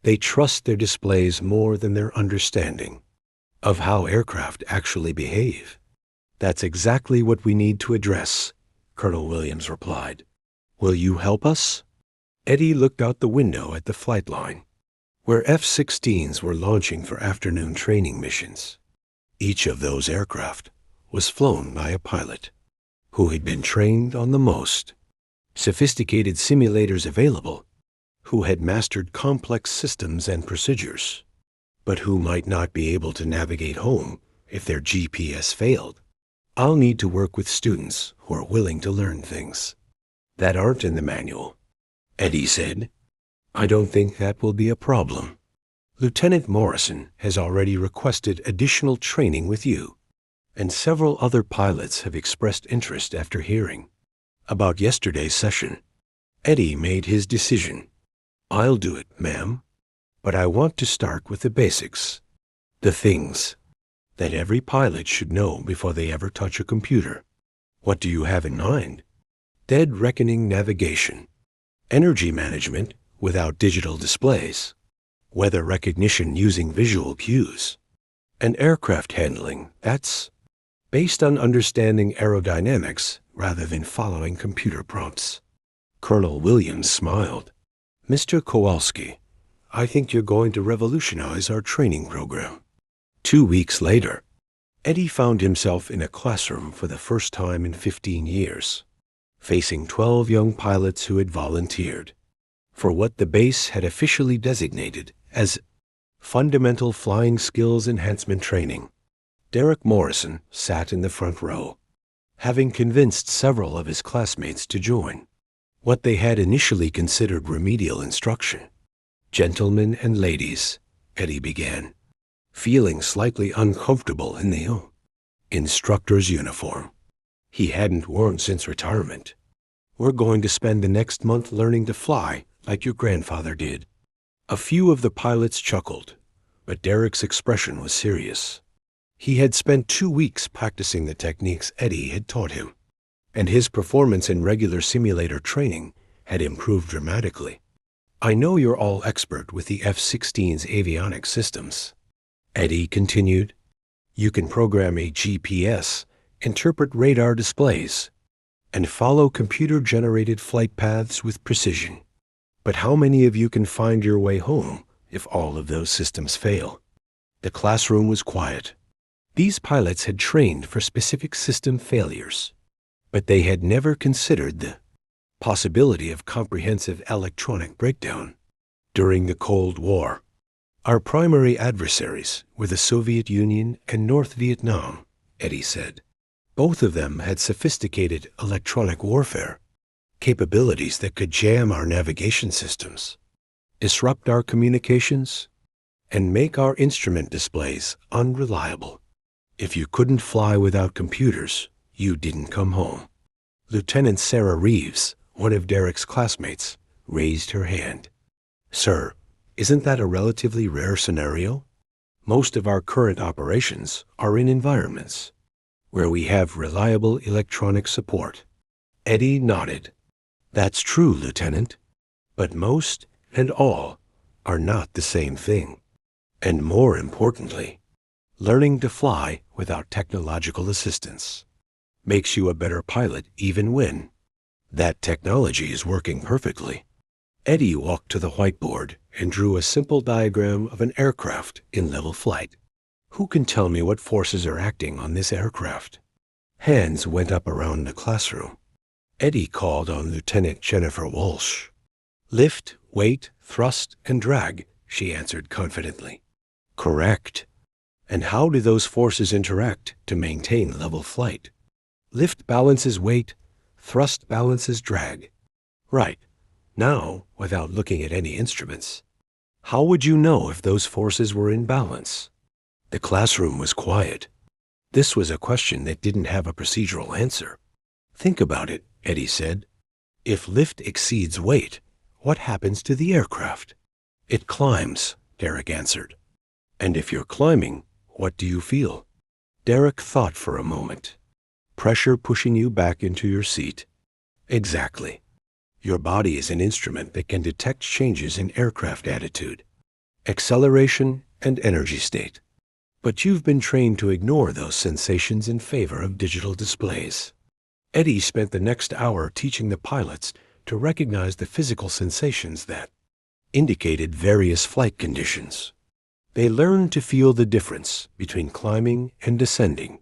They trust their displays more than their understanding of how aircraft actually behave. That's exactly what we need to address, Colonel Williams replied. Will you help us? Eddie looked out the window at the flight line, where F-16s were launching for afternoon training missions. Each of those aircraft was flown by a pilot who had been trained on the most sophisticated simulators available, who had mastered complex systems and procedures, but who might not be able to navigate home if their GPS failed. I'll need to work with students who are willing to learn things that aren't in the manual, Eddie said. I don't think that will be a problem. Lieutenant Morrison has already requested additional training with you, and several other pilots have expressed interest after hearing about yesterday's session. Eddie made his decision. I'll do it, ma'am, but I want to start with the basics, the things that every pilot should know before they ever touch a computer. What do you have in mind? Dead reckoning navigation, energy management without digital displays, weather recognition using visual cues, and aircraft handling that's based on understanding aerodynamics rather than following computer prompts. Colonel Williams smiled. Mr. Kowalski, I think you're going to revolutionize our training program. 2 weeks later, Eddie found himself in a classroom for the first time in 15 years, facing 12 young pilots who had volunteered for what the base had officially designated as Fundamental Flying Skills Enhancement Training. Derek Morrison sat in the front row, having convinced several of his classmates to join what they had initially considered remedial instruction. Gentlemen and ladies, Eddie began, feeling slightly uncomfortable in the instructor's uniform he hadn't worn since retirement. We're going to spend the next month learning to fly like your grandfather did." A few of the pilots chuckled, but Derek's expression was serious. He had spent 2 weeks practicing the techniques Eddie had taught him, and his performance in regular simulator training had improved dramatically. "I know you're all expert with the F-16's avionics systems," Eddie continued. "You can program a GPS, interpret radar displays, and follow computer-generated flight paths with precision. But how many of you can find your way home if all of those systems fail?" The classroom was quiet. These pilots had trained for specific system failures, but they had never considered the possibility of comprehensive electronic breakdown. During the Cold War, our primary adversaries were the Soviet Union and North Vietnam, Eddie said. Both of them had sophisticated electronic warfare capabilities that could jam our navigation systems, disrupt our communications, and make our instrument displays unreliable. If you couldn't fly without computers, you didn't come home. Lieutenant Sarah Reeves, one of Derek's classmates, raised her hand. "Sir, isn't that a relatively rare scenario? Most of our current operations are in environments where we have reliable electronic support." Eddie nodded. "That's true, Lieutenant, but most and all are not the same thing. And more importantly, learning to fly without technological assistance makes you a better pilot even when that technology is working perfectly." Eddie walked to the whiteboard and drew a simple diagram of an aircraft in level flight. "Who can tell me what forces are acting on this aircraft?" Hands went up around the classroom. Eddie called on Lieutenant Jennifer Walsh. "Lift, weight, thrust, and drag," she answered confidently. "Correct. And how do those forces interact to maintain level flight?" "Lift balances weight, thrust balances drag." "Right. Now, without looking at any instruments, how would you know if those forces were in balance?" The classroom was quiet. This was a question that didn't have a procedural answer. "Think about it," Eddie said. "If lift exceeds weight, what happens to the aircraft?" "It climbs," Derek answered. "And if you're climbing, what do you feel?" Derek thought for a moment. "Pressure pushing you back into your seat." "Exactly. Your body is an instrument that can detect changes in aircraft attitude, acceleration, and energy state. But you've been trained to ignore those sensations in favor of digital displays." Eddie spent the next hour teaching the pilots to recognize the physical sensations that indicated various flight conditions. They learned to feel the difference between climbing and descending,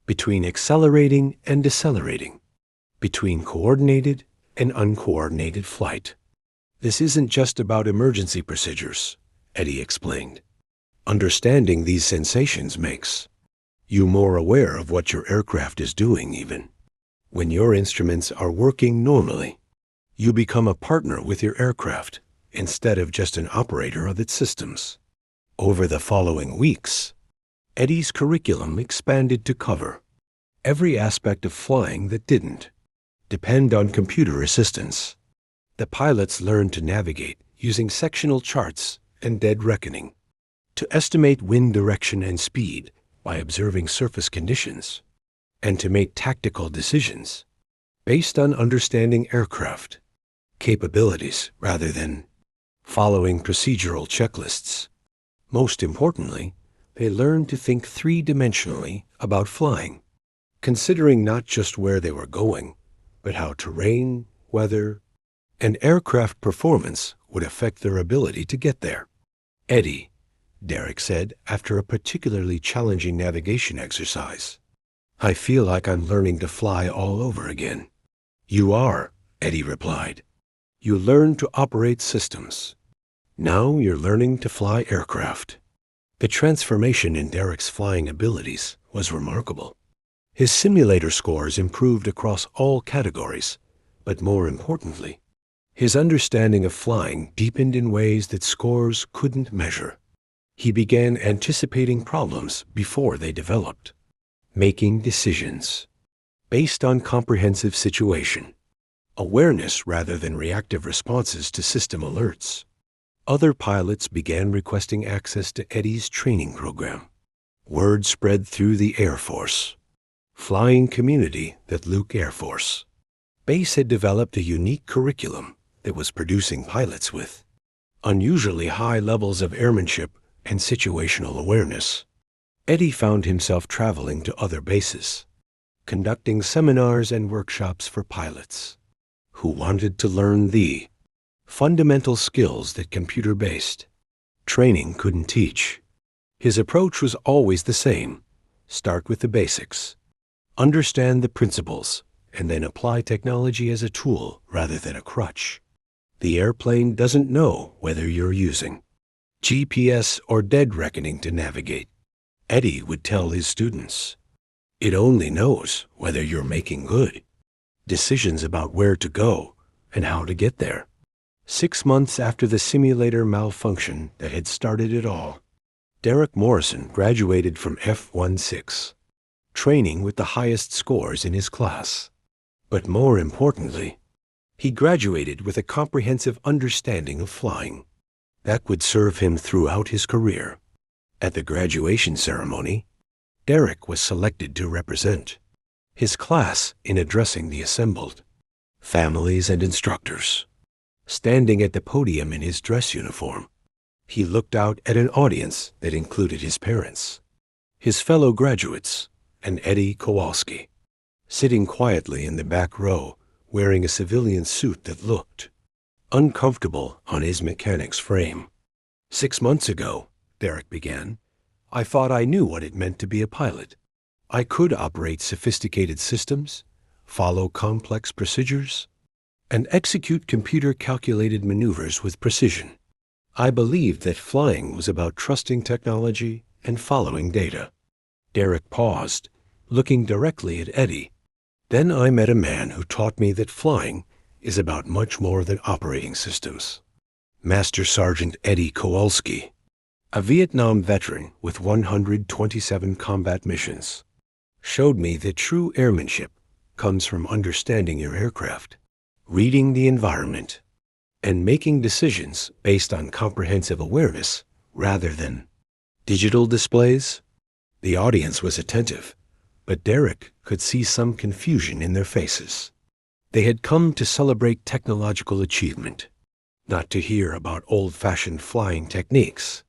between accelerating and decelerating, between coordinated and uncoordinated flight. "This isn't just about emergency procedures," Eddie explained. "Understanding these sensations makes you more aware of what your aircraft is doing even. When your instruments are working normally, you become a partner with your aircraft instead of just an operator of its systems." Over the following weeks, Eddie's curriculum expanded to cover every aspect of flying that didn't depend on computer assistance. The pilots learned to navigate using sectional charts and dead reckoning, to estimate wind direction and speed by observing surface conditions, and to make tactical decisions based on understanding aircraft capabilities rather than following procedural checklists. Most importantly, they learned to think three-dimensionally about flying, considering not just where they were going, but how terrain, weather, and aircraft performance would affect their ability to get there. "Eddie," Derek said after a particularly challenging navigation exercise, "I feel like I'm learning to fly all over again." "You are," Eddie replied. "You learned to operate systems. Now you're learning to fly aircraft." The transformation in Derek's flying abilities was remarkable. His simulator scores improved across all categories, but more importantly, his understanding of flying deepened in ways that scores couldn't measure. He began anticipating problems before they developed, making decisions based on comprehensive situation, awareness rather than reactive responses to system alerts. Other pilots began requesting access to Eddie's training program. Word spread through the Air Force. Flying community that Luke Air Force Base had developed a unique curriculum that was producing pilots with unusually high levels of airmanship and situational awareness. Eddie found himself traveling to other bases, conducting seminars and workshops for pilots who wanted to learn the fundamental skills that computer-based training couldn't teach. His approach was always the same. Start with the basics. Understand the principles, and then apply technology as a tool rather than a crutch. The airplane doesn't know whether you're using GPS or dead reckoning to navigate, Eddie would tell his students. It only knows whether you're making good decisions about where to go and how to get there. 6 months after the simulator malfunction that had started it all, Derek Morrison graduated from F-16, training with the highest scores in his class. But more importantly, he graduated with a comprehensive understanding of flying that would serve him throughout his career. At the graduation ceremony, Derek was selected to represent his class in addressing the assembled families and instructors. Standing at the podium in his dress uniform, he looked out at an audience that included his parents, his fellow graduates, and Eddie Kowalski, sitting quietly in the back row wearing a civilian suit that looked uncomfortable on his mechanic's frame. 6 months ago, Derek began, I thought I knew what it meant to be a pilot. I could operate sophisticated systems, follow complex procedures, and execute computer-calculated maneuvers with precision. I believed that flying was about trusting technology and following data. Derek paused, looking directly at Eddie. Then I met a man who taught me that flying is about much more than operating systems. Master Sergeant Eddie Kowalski, a Vietnam veteran with 127 combat missions, showed me that true airmanship comes from understanding your aircraft, reading the environment, and making decisions based on comprehensive awareness rather than digital displays. The audience was attentive, but Derek could see some confusion in their faces. They had come to celebrate technological achievement, not to hear about old-fashioned flying techniques.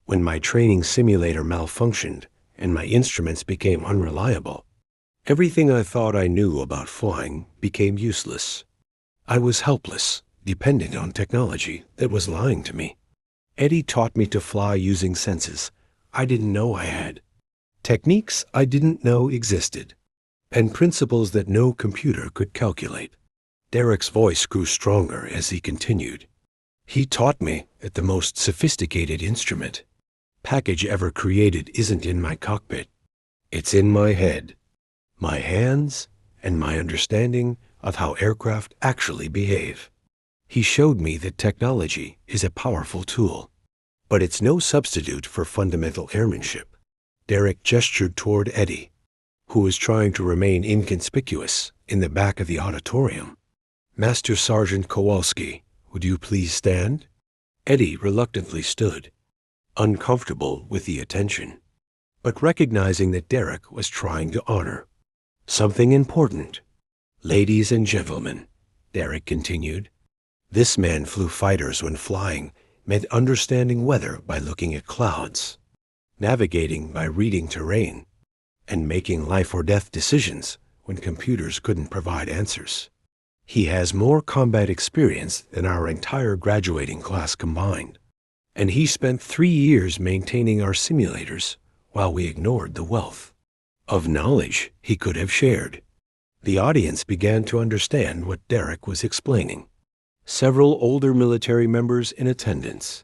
When my training simulator malfunctioned and my instruments became unreliable, everything I thought I knew about flying became useless. I was helpless, dependent on technology that was lying to me. Eddie taught me to fly using senses I didn't know I had, techniques I didn't know existed, and principles that no computer could calculate. Derek's voice grew stronger as he continued. He taught me that the most sophisticated instrument package ever created isn't in my cockpit. It's in my head, my hands, and my understanding of how aircraft actually behave. He showed me that technology is a powerful tool, but it's no substitute for fundamental airmanship. Derek gestured toward Eddie, who was trying to remain inconspicuous in the back of the auditorium. Master Sergeant Kowalski, would you please stand? Eddie reluctantly stood, uncomfortable with the attention, but recognizing that Derek was trying to honor something important. Ladies and gentlemen, Derek continued, this man flew fighters when flying meant understanding weather by looking at clouds, navigating by reading terrain, and making life-or-death decisions when computers couldn't provide answers. He has more combat experience than our entire graduating class combined, and he spent 3 years maintaining our simulators while we ignored the wealth of knowledge he could have shared. The audience began to understand what Derek was explaining. Several older military members in attendance,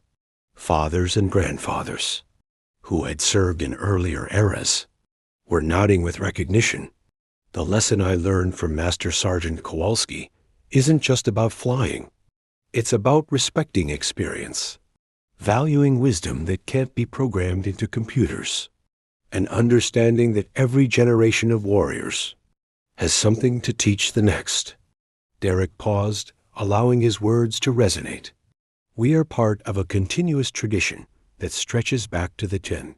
fathers and grandfathers, who had served in earlier eras, were nodding with recognition. The lesson I learned from Master Sergeant Kowalski isn't just about flying. It's about respecting experience, valuing wisdom that can't be programmed into computers, and understanding that every generation of warriors has something to teach the next. Derek paused, allowing his words to resonate. We are part of a continuous tradition that stretches back to the 10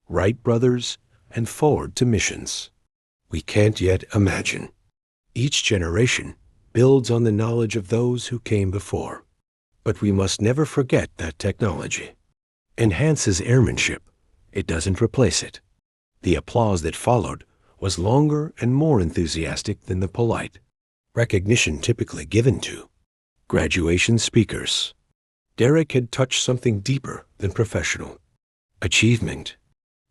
Wright brothers and forward to missions we can't yet imagine. Each generation builds on the knowledge of those who came before. But we must never forget that technology enhances airmanship. It doesn't replace it. The applause that followed was longer and more enthusiastic than the polite recognition typically given to graduation speakers. Derek had touched something deeper than professional achievement.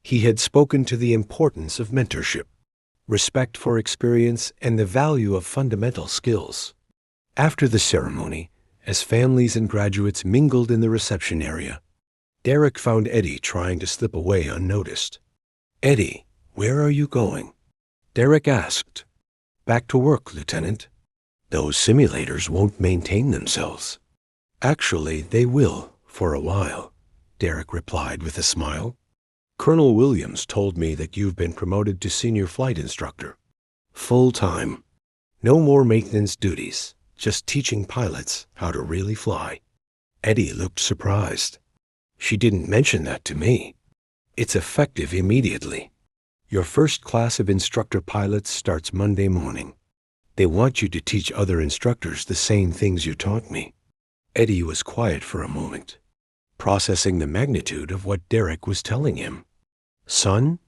He had spoken to the importance of mentorship, respect for experience, and the value of fundamental skills. After the ceremony, as families and graduates mingled in the reception area, Derek found Eddie trying to slip away unnoticed. "Eddie, where are you going?" Derek asked. "Back to work, Lieutenant. Those simulators won't maintain themselves." "Actually, they will, for a while," Derek replied with a smile. "Colonel Williams told me that you've been promoted to senior flight instructor. Full-time. No more maintenance duties, just teaching pilots how to really fly." Eddie looked surprised. "She didn't mention that to me." "It's effective immediately. Your first class of instructor pilots starts Monday morning. They want you to teach other instructors the same things you taught me." Eddie was quiet for a moment, processing the magnitude of what Derek was telling him. "Son,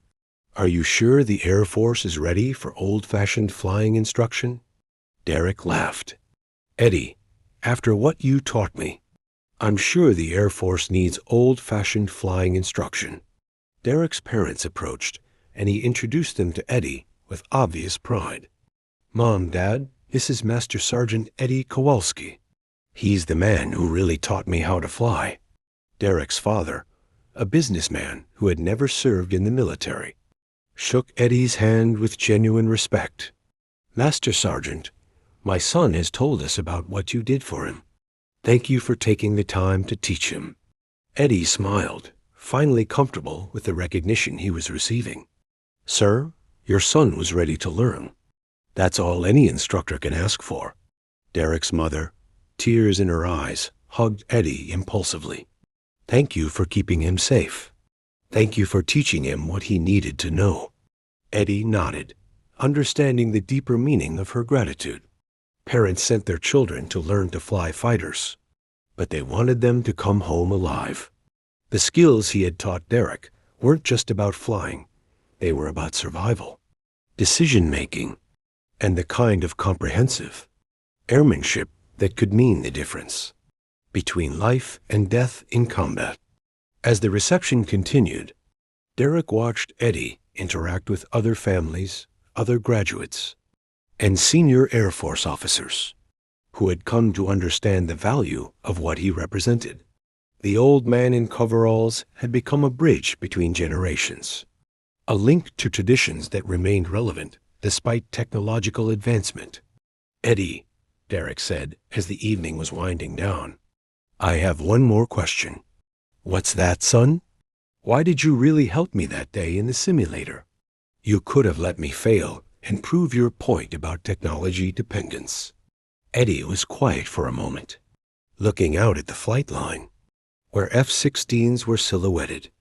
are you sure the Air Force is ready for old-fashioned flying instruction?" Derek laughed. "Eddie, after what you taught me, I'm sure the Air Force needs old-fashioned flying instruction." Derek's parents approached, and he introduced them to Eddie with obvious pride. "Mom, Dad, this is Master Sergeant Eddie Kowalski. He's the man who really taught me how to fly." Derek's father, a businessman who had never served in the military, shook Eddie's hand with genuine respect. "Master Sergeant, my son has told us about what you did for him. Thank you for taking the time to teach him." Eddie smiled, finally comfortable with the recognition he was receiving. "Sir, your son was ready to learn. That's all any instructor can ask for." Derek's mother, tears in her eyes, hugged Eddie impulsively. "Thank you for keeping him safe. Thank you for teaching him what he needed to know." Eddie nodded, understanding the deeper meaning of her gratitude. Parents sent their children to learn to fly fighters, but they wanted them to come home alive. The skills he had taught Derek weren't just about flying. They were about survival, decision-making, and the kind of comprehensive airmanship that could mean the difference between life and death in combat. As the reception continued, Derek watched Eddie interact with other families, other graduates, and senior Air Force officers who had come to understand the value of what he represented. The old man in coveralls had become a bridge between generations, a link to traditions that remained relevant despite technological advancement. "Eddie," Derek said as the evening was winding down, "I have one more question." "What's that, son?" "Why did you really help me that day in the simulator? You could have let me fail and prove your point about technology dependence." Eddie was quiet for a moment, looking out at the flight line, where F-16s were silhouetted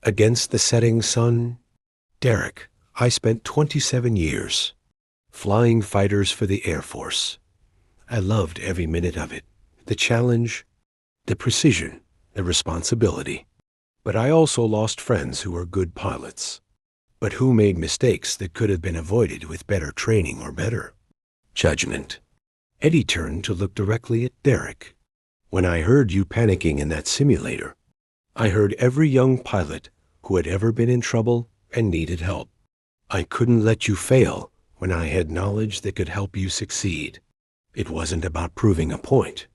against the setting sun. "Derek, I spent 27 years flying fighters for the Air Force. I loved every minute of it, the challenge, the precision, the responsibility. But I also lost friends who were good pilots, but who made mistakes that could have been avoided with better training or better judgment." Eddie turned to look directly at Derek. "When I heard you panicking in that simulator, I heard every young pilot who had ever been in trouble and needed help. I couldn't let you fail when I had knowledge that could help you succeed. It wasn't about proving a point.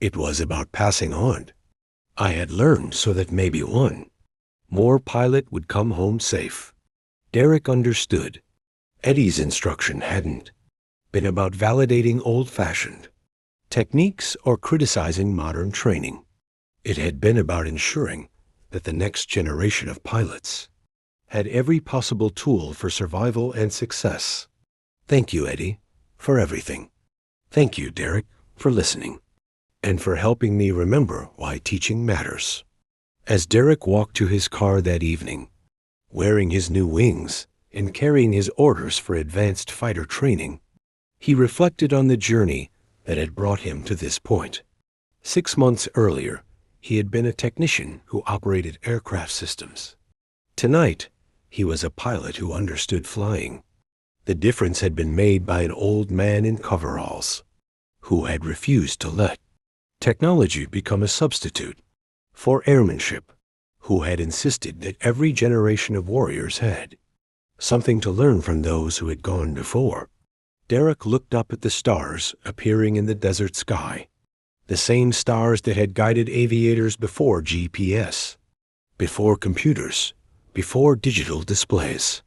It was about passing on. I had learned so that maybe one more pilot would come home safe." Derek understood. Eddie's instruction hadn't been about validating old-fashioned techniques or criticizing modern training. It had been about ensuring that the next generation of pilots had every possible tool for survival and success. "Thank you, Eddie, for everything." Thank you, Derek, for listening and for helping me remember why teaching matters. As Derek walked to his car that evening, wearing his new wings and carrying his orders for advanced fighter training, he reflected on the journey that had brought him to this point. 6 months earlier, he had been a technician who operated aircraft systems. Tonight, he was a pilot who understood flying. The difference had been made by an old man in coveralls who had refused to let technology become a substitute for airmanship, who had insisted that every generation of warriors had something to learn from those who had gone before. Derek looked up at the stars appearing in the desert sky, the same stars that had guided aviators before GPS, before computers, before digital displays.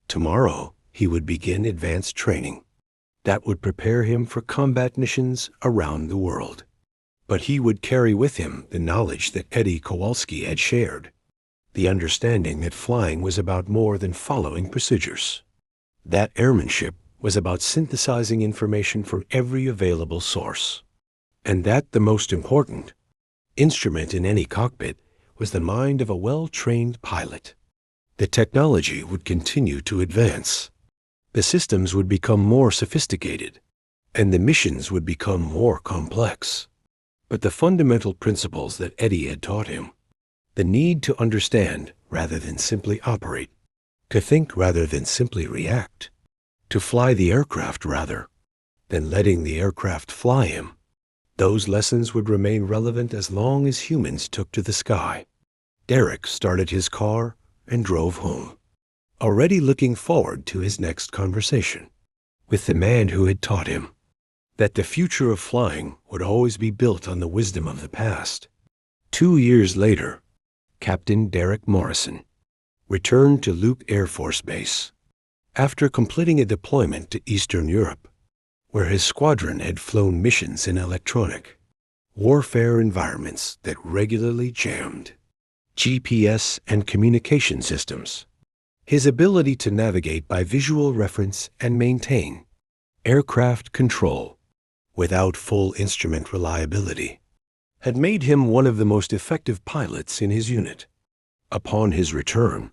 Tomorrow, he would begin advanced training that would prepare him for combat missions around the world. But he would carry with him the knowledge that Eddie Kowalski had shared, the understanding that flying was about more than following procedures, that airmanship was about synthesizing information from every available source, and that the most important instrument in any cockpit was the mind of a well-trained pilot. The technology would continue to advance. The systems would become more sophisticated, and the missions would become more complex. But the fundamental principles that Eddie had taught him, the need to understand rather than simply operate, to think rather than simply react, to fly the aircraft rather than letting the aircraft fly him, those lessons would remain relevant as long as humans took to the sky. Derek started his car and drove home, already looking forward to his next conversation with the man who had taught him that the future of flying would always be built on the wisdom of the past. 2 years later, Captain Derek Morrison returned to Luke Air Force Base after completing a deployment to Eastern Europe, where his squadron had flown missions in electronic warfare environments that regularly jammed GPS and communication systems. His ability to navigate by visual reference and maintain aircraft control without full instrument reliability had made him one of the most effective pilots in his unit. Upon his return,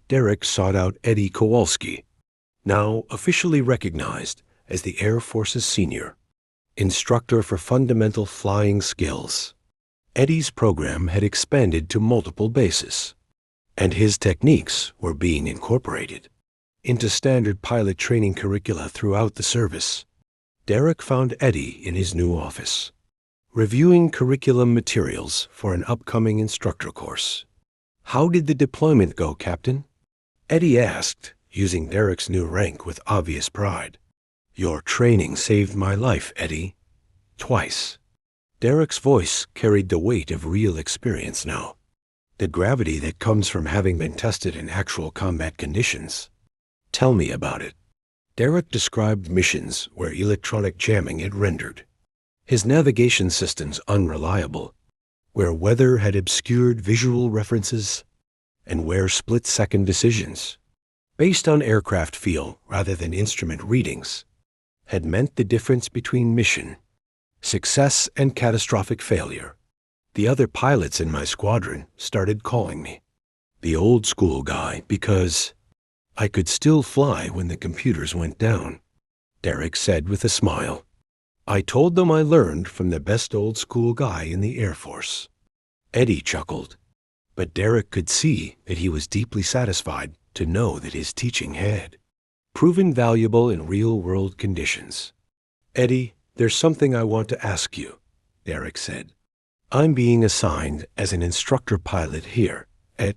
Derek sought out Eddie Kowalski, now officially recognized as the Air Force's senior instructor for fundamental flying skills. Eddie's program had expanded to multiple bases, and his techniques were being incorporated into standard pilot training curricula throughout the service. Derek found Eddie in his new office, reviewing curriculum materials for an upcoming instructor course. "How did the deployment go, Captain?" Eddie asked, using Derek's new rank with obvious pride. "Your training saved my life, Eddie. Twice." Derek's voice carried the weight of real experience now, the gravity that comes from having been tested in actual combat conditions. "Tell me about it." Derek described missions where electronic jamming had rendered his navigation systems unreliable, where weather had obscured visual references, and where split-second decisions, based on aircraft feel rather than instrument readings, had meant the difference between mission success and catastrophic failure. The other pilots in my squadron started calling me the old school guy because I could still fly when the computers went down, Derek said with a smile. "I told them I learned from the best old school guy in the Air Force." Eddie chuckled, but Derek could see that he was deeply satisfied to know that his teaching had proven valuable in real-world conditions. "Eddie, there's something I want to ask you," Derek said. "I'm being assigned as an instructor pilot here at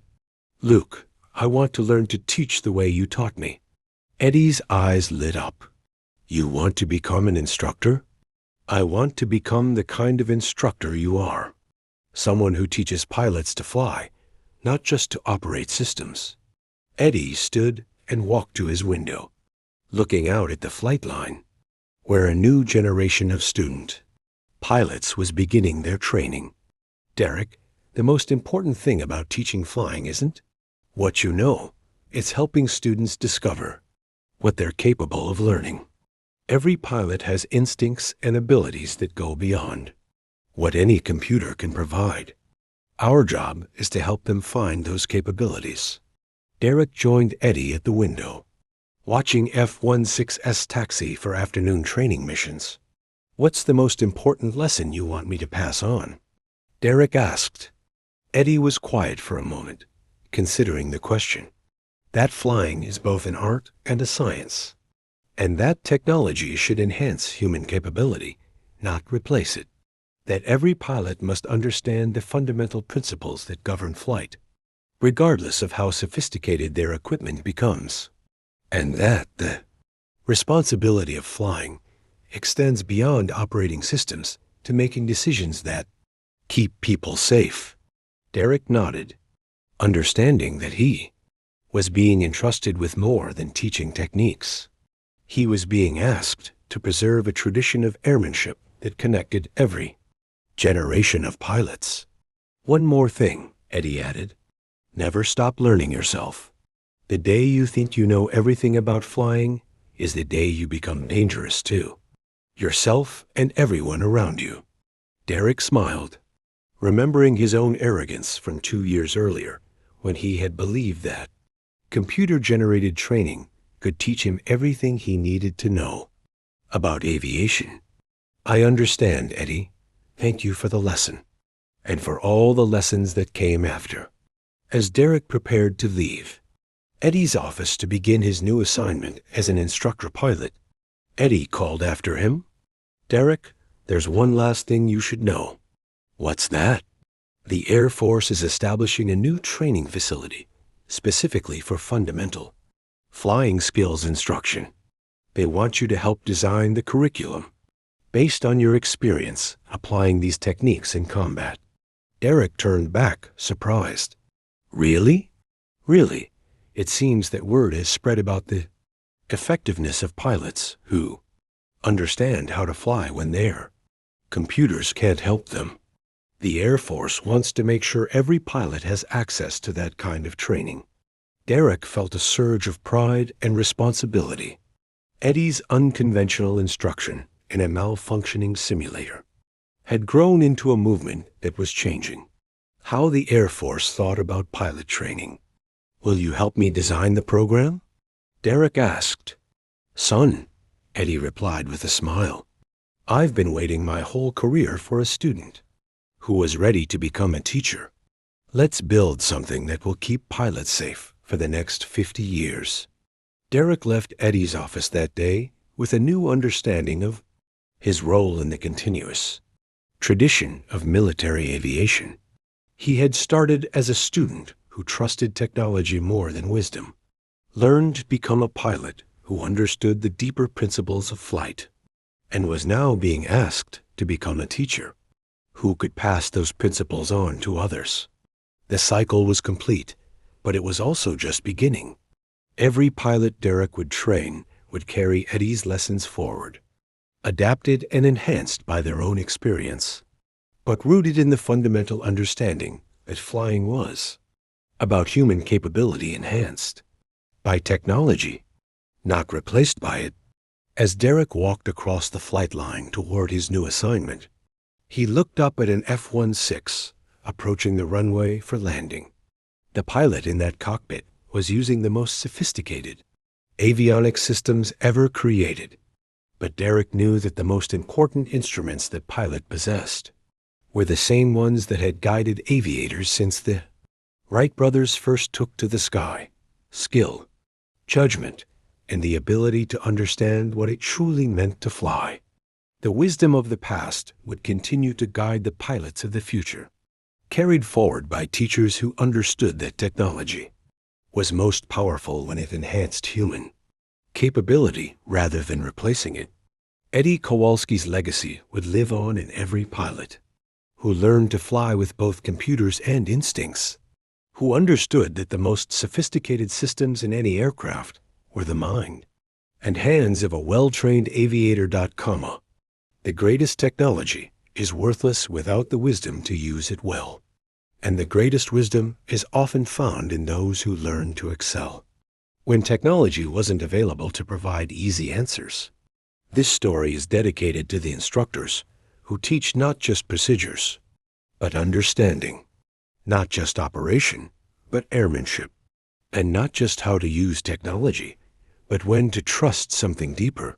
Luke. I want to learn to teach the way you taught me." Eddie's eyes lit up. "You want to become an instructor?" "I want to become the kind of instructor you are. Someone who teaches pilots to fly, not just to operate systems." Eddie stood and walked to his window, looking out at the flight line, where a new generation of student pilots was beginning their training. "Derek, the most important thing about teaching flying isn't what you know. It's helping students discover what they're capable of learning." Every pilot has instincts and abilities that go beyond what any computer can provide. Our job is to help them find those capabilities. Derek joined Eddie at the window, watching F-16's taxi for afternoon training missions. "What's the most important lesson you want me to pass on?" Derek asked. Eddie was quiet for a moment, considering the question. "That flying is both an art and a science, and that technology should enhance human capability, not replace it. That every pilot must understand the fundamental principles that govern flight, regardless of how sophisticated their equipment becomes. And that the responsibility of flying extends beyond operating systems to making decisions that keep people safe." Derek nodded, understanding that he was being entrusted with more than teaching techniques. He was being asked to preserve a tradition of airmanship that connected every generation of pilots. "One more thing," Eddie added. "Never stop learning yourself. The day you think you know everything about flying is the day you become dangerous to yourself and everyone around you." Derek smiled, remembering his own arrogance from 2 years earlier, when he had believed that computer-generated training could teach him everything he needed to know about aviation. "I understand, Eddie. Thank you for the lesson, and for all the lessons that came after." As Derek prepared to leave Eddie's office to begin his new assignment as an instructor pilot, Eddie called after him, "Derek, there's one last thing you should know." "What's that?" "The Air Force is establishing a new training facility specifically for fundamental flying skills instruction. They want you to help design the curriculum based on your experience applying these techniques in combat." Derek turned back, surprised. "Really?" "Really. It seems that word has spread about the effectiveness of pilots who understand how to fly when their computers can't help them. The Air Force wants to make sure every pilot has access to that kind of training." Derek felt a surge of pride and responsibility. Eddie's unconventional instruction in a malfunctioning simulator had grown into a movement that was changing how the Air Force thought about pilot training. "Will you help me design the program?" Derek asked. "Son," Eddie replied with a smile, "I've been waiting my whole career for a student who was ready to become a teacher. Let's build something that will keep pilots safe for the next 50 years. Derek left Eddie's office that day with a new understanding of his role in the continuous tradition of military aviation. He had started as a student who trusted technology more than wisdom, learned to become a pilot who understood the deeper principles of flight, and was now being asked to become a teacher who could pass those principles on to others. The cycle was complete, but it was also just beginning. Every pilot Derek would train would carry Eddie's lessons forward, adapted and enhanced by their own experience, but rooted in the fundamental understanding that flying was about human capability enhanced by technology, not replaced by it. As Derek walked across the flight line toward his new assignment, he looked up at an F-16 approaching the runway for landing. The pilot in that cockpit was using the most sophisticated avionics systems ever created, but Derek knew that the most important instruments that pilot possessed were the same ones that had guided aviators since the Wright brothers first took to the sky: skill, judgment, and the ability to understand what it truly meant to fly. The wisdom of the past would continue to guide the pilots of the future, carried forward by teachers who understood that technology was most powerful when it enhanced human capability rather than replacing it. Eddie Kowalski's legacy would live on in every pilot who learned to fly with both computers and instincts, who understood that the most sophisticated systems in any aircraft were the mind and hands of a well-trained aviator. The greatest technology is worthless without the wisdom to use it well, and the greatest wisdom is often found in those who learn to excel. When technology wasn't available to provide easy answers, This story is dedicated to the instructors who teach not just procedures, but understanding, not just operation, but airmanship, and not just how to use technology, but when to trust something deeper.